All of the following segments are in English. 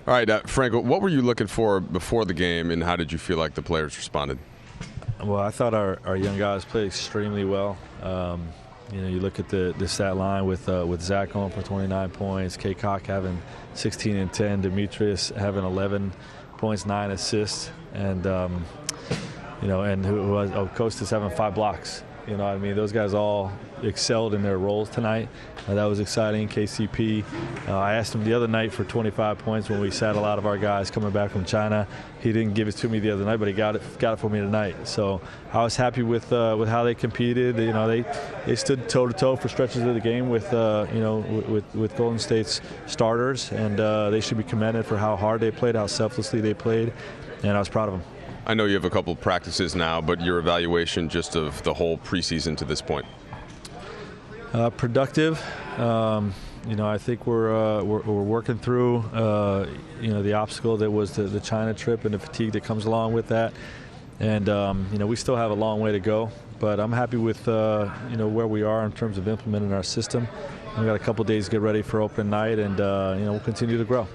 All right, Frank, what were you looking for before the game, and how did you feel like the players responded? Well, I thought our young guys played extremely well. You look at the stat line with Zach going for 29 points, K. Cock having 16 and 10, Demetrius having 11 points, 9 assists, and Kostas having 5 blocks. You know what I mean? Those guys all excelled in their roles tonight. That was exciting. KCP, I asked him the other night for 25 points when we sat a lot of our guys coming back from China. He didn't give it to me the other night, but he got it for me tonight. So I was happy with how they competed. You know, they stood toe to toe for stretches of the game with Golden State's starters, and they should be commended for how hard they played, how selflessly they played, and I was proud of them. I know you have a couple practices now, but your evaluation just of the whole preseason to this point? Productive. I think we're working through the obstacle that was the China trip and the fatigue that comes along with that, and we still have a long way to go. But I'm happy with where we are in terms of implementing our system. We've got a couple days to get ready for open night, and we'll continue to grow.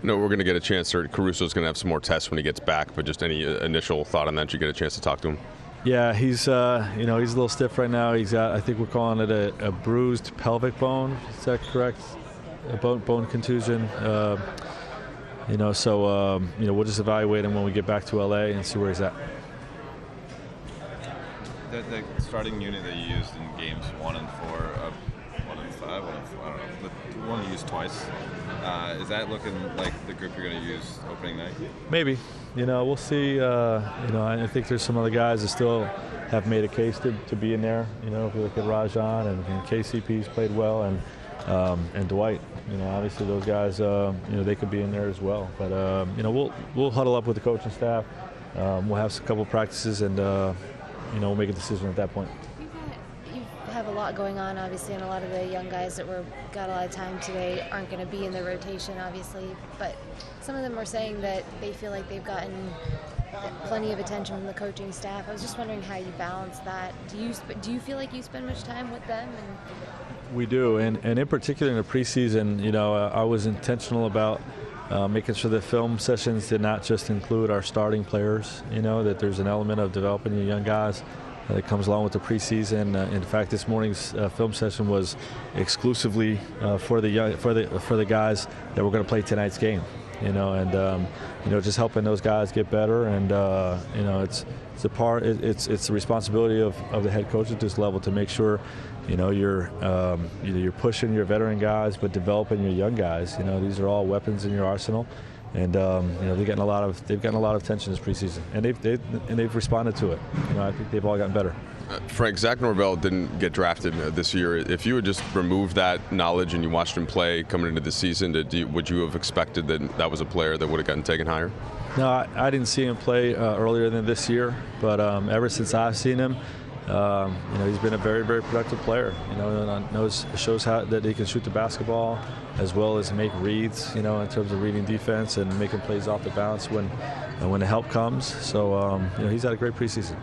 No, we're going to get a chance. Caruso's going to have some more tests when he gets back, but just any initial thought on that? Did you get a chance to talk to him? Yeah, he's a little stiff right now. He's got, I think we're calling it a bruised pelvic bone. Is that correct? A bone contusion. We'll just evaluate him when we get back to LA and see where he's at. The starting unit that you used in games 1 and 4, 1 and 5, 1 and 4, I don't know, the one you used twice. Is that looking like the group you're going to use opening night? Maybe. We'll see. I think there's some other guys that still have made a case to be in there. If we look at Rajan and KCP's played well, and Dwight. Obviously those guys, they could be in there as well. But we'll huddle up with the coaching staff. We'll have a couple practices, and we'll make a decision at that point. You have a lot going on, obviously, and a lot of the young guys that got a lot of time today aren't going to be in the rotation, obviously. But some of them are saying that they feel like they've gotten plenty of attention from the coaching staff. I was just wondering how you balance that. Do you feel like you spend much time with them? We do, and in particular in the preseason, I was intentional about making sure that film sessions did not just include our starting players. That there's an element of developing your young guys that comes along with the preseason. In fact, this morning's film session was exclusively for the guys that were going to play tonight's game. Just helping those guys get better, and it's the responsibility of the head coach at this level to make sure you're pushing your veteran guys, but developing your young guys. These are all weapons in your arsenal, and they've gotten a lot of attention this preseason, and they've responded to it. I think they've all gotten better. Frank, Zach Norvell didn't get drafted this year. If you had just removed that knowledge and you watched him play coming into the season, would you have expected that was a player that would have gotten taken higher? No, I didn't see him play earlier than this year, but ever since I've seen him, he's been a very, very productive player. Shows that he can shoot the basketball as well as make reads. In terms of reading defense and making plays off the bounce when the help comes. So he's had a great preseason.